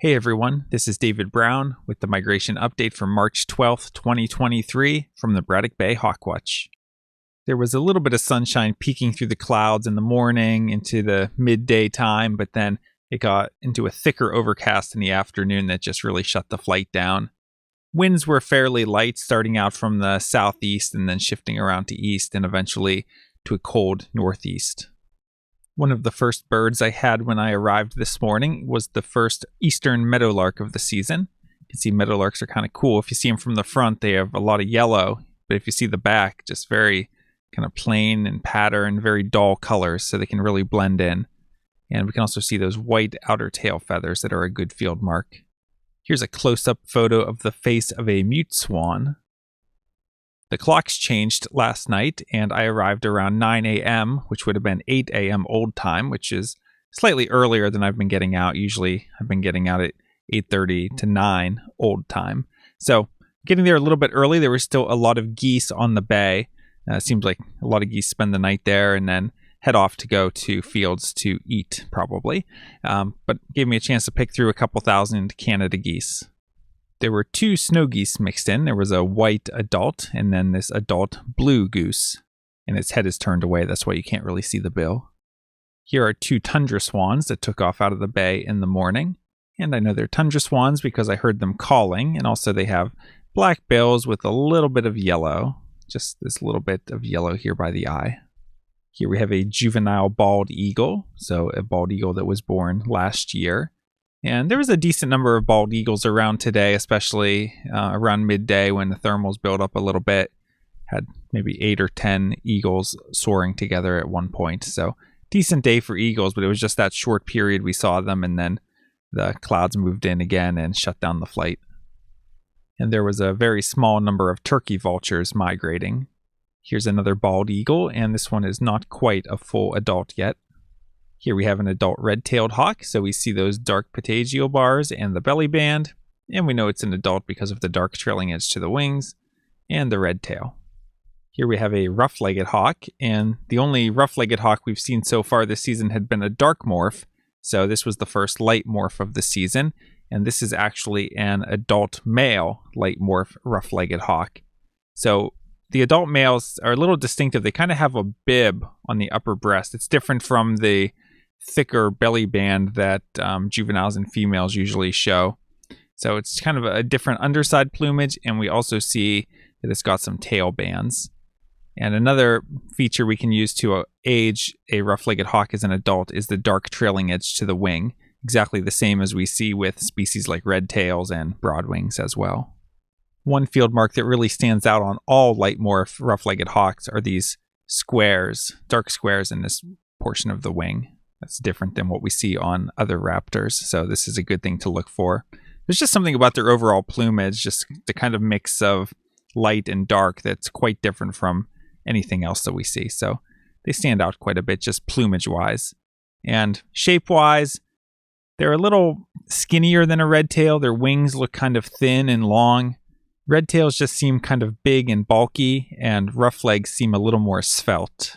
Hey everyone, this is David Brown with the migration update for March 12th, 2023 from the Braddock Bay Hawk Watch. There was a little bit of sunshine peeking through the clouds in the morning into the midday time, but then it got into a thicker overcast in the afternoon that just really shut the flight down. Winds were fairly light, starting out from the southeast and then shifting around to east and eventually to a cold northeast. One of the first birds I had when I arrived this morning was the first eastern meadowlark of the season. You can see meadowlarks are kind of cool. If you see them from the front, they have a lot of yellow, but if you see the back, just very kind of plain and pattern, very dull colors, so they can really blend in. And we can also see those white outer tail feathers that are a good field mark. Here's a close-up photo of the face of a mute swan. The clocks changed last night, and I arrived around 9 a.m., which would have been 8 a.m. old time, which is slightly earlier than I've been getting out. Usually I've been getting out at 8:30 to 9 old time. So getting there a little bit early, there was still a lot of geese on the bay. It seems like a lot of geese spend the night there and then head off to go to fields to eat, probably. But gave me a chance to pick through a couple thousand Canada geese. There were two snow geese mixed in. There was a white adult and then this adult blue goose. And its head is turned away. That's why you can't really see the bill. Here are two tundra swans that took off out of the bay in the morning. And I know they're tundra swans because I heard them calling. And also they have black bills with a little bit of yellow. Just this little bit of yellow here by the eye. Here we have a juvenile bald eagle. So a bald eagle that was born last year. And there was a decent number of bald eagles around today, especially around midday when the thermals built up a little bit. Had maybe 8 or 10 eagles soaring together at one point. So decent day for eagles, but it was just that short period we saw them, and then the clouds moved in again and shut down the flight. And there was a very small number of turkey vultures migrating. Here's another bald eagle, and this one is not quite a full adult yet. Here we have an adult red-tailed hawk, so we see those dark patagial bars and the belly band, and we know it's an adult because of the dark trailing edge to the wings and the red tail. Here we have a rough-legged hawk, and the only rough-legged hawk we've seen so far this season had been a dark morph, so this was the first light morph of the season, and this is actually an adult male light morph rough-legged hawk. So the adult males are a little distinctive. They kind of have a bib on the upper breast. It's different from the thicker belly band that juveniles and females usually show. So it's kind of a different underside plumage, and we also see that it's got some tail bands. And another feature we can use to age a rough-legged hawk as an adult is the dark trailing edge to the wing, exactly the same as we see with species like red tails and broadwings as well. One field mark that really stands out on all light morph rough-legged hawks are these squares, dark squares in this portion of the wing. That's different than what we see on other raptors, so this is a good thing to look for. There's just something about their overall plumage, just the kind of mix of light and dark that's quite different from anything else that we see. So they stand out quite a bit just plumage-wise. And shape-wise, they're a little skinnier than a red tail. Their wings look kind of thin and long. Red tails just seem kind of big and bulky, and rough legs seem a little more svelte.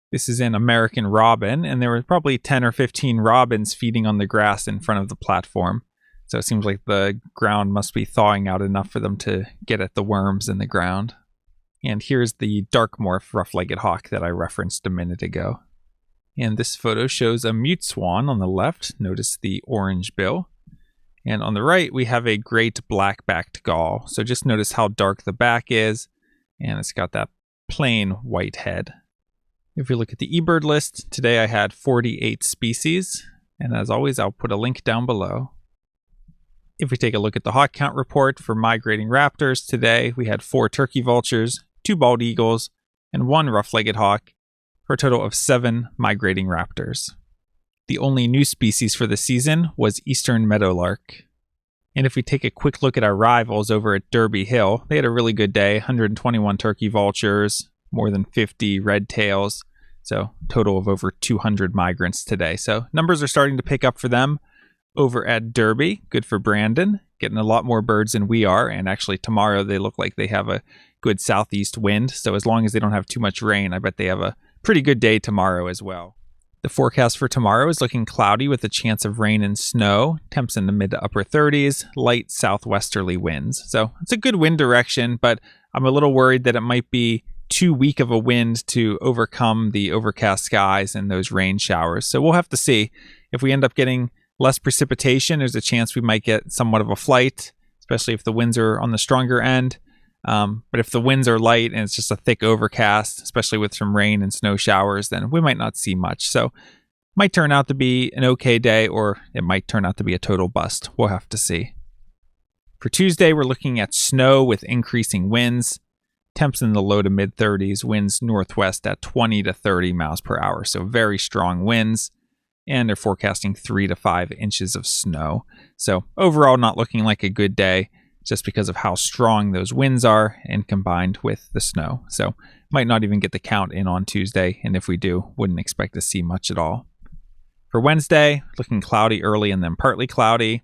This is an American robin, and there were probably 10 or 15 robins feeding on the grass in front of the platform. So it seems like the ground must be thawing out enough for them to get at the worms in the ground. And here's the dark morph rough-legged hawk that I referenced a minute ago. And this photo shows a mute swan on the left. Notice the orange bill. And on the right, we have a great black-backed gull. So just notice how dark the back is, and it's got that plain white head. If we look at the eBird list, today I had 48 species, and as always, I'll put a link down below. If we take a look at the HawkCount report for migrating raptors, today we had 4 turkey vultures, 2 bald eagles, and 1 rough-legged hawk, for a total of 7 migrating raptors. The only new species for the season was eastern meadowlark. And if we take a quick look at our rivals over at Derby Hill, they had a really good day, 121 turkey vultures, more than 50 red tails, so total of over 200 migrants today. So numbers are starting to pick up for them over at Derby. Good for Brandon, getting a lot more birds than we are, and actually tomorrow they look like they have a good southeast wind, so as long as they don't have too much rain, I bet they have a pretty good day tomorrow as well. The forecast for tomorrow is looking cloudy with a chance of rain and snow. Temps in the mid to upper 30s, light southwesterly winds. So it's a good wind direction, but I'm a little worried that it might be too weak of a wind to overcome the overcast skies and those rain showers. So we'll have to see. If we end up getting less precipitation, there's a chance we might get somewhat of a flight, especially if the winds are on the stronger end. But if the winds are light and it's just a thick overcast, especially with some rain and snow showers, then we might not see much. So it might turn out to be an okay day, or it might turn out to be a total bust. We'll have to see. For Tuesday, we're looking at snow with increasing winds. Temps in the low to mid 30s, winds northwest at 20 to 30 miles per hour. So very strong winds. And they're forecasting 3 to 5 inches of snow. So overall, not looking like a good day, just because of how strong those winds are and combined with the snow. So might not even get the count in on Tuesday, and if we do, wouldn't expect to see much at all. For Wednesday, looking cloudy early and then partly cloudy.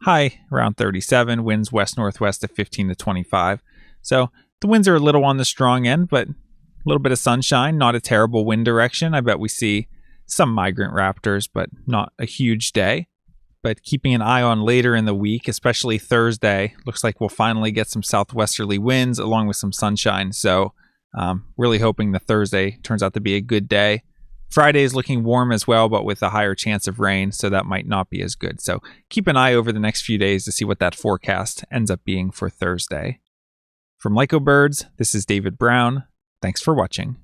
High around 37, winds west-northwest at 15 to 25. So the winds are a little on the strong end, but a little bit of sunshine, not a terrible wind direction. I bet we see some migrant raptors, but not a huge day. But keeping an eye on later in the week, especially Thursday, looks like we'll finally get some southwesterly winds along with some sunshine. So really hoping the Thursday turns out to be a good day. Friday is looking warm as well, but with a higher chance of rain, so that might not be as good. So keep an eye over the next few days to see what that forecast ends up being for Thursday. From Lyco Birds, this is David Brown. Thanks for watching.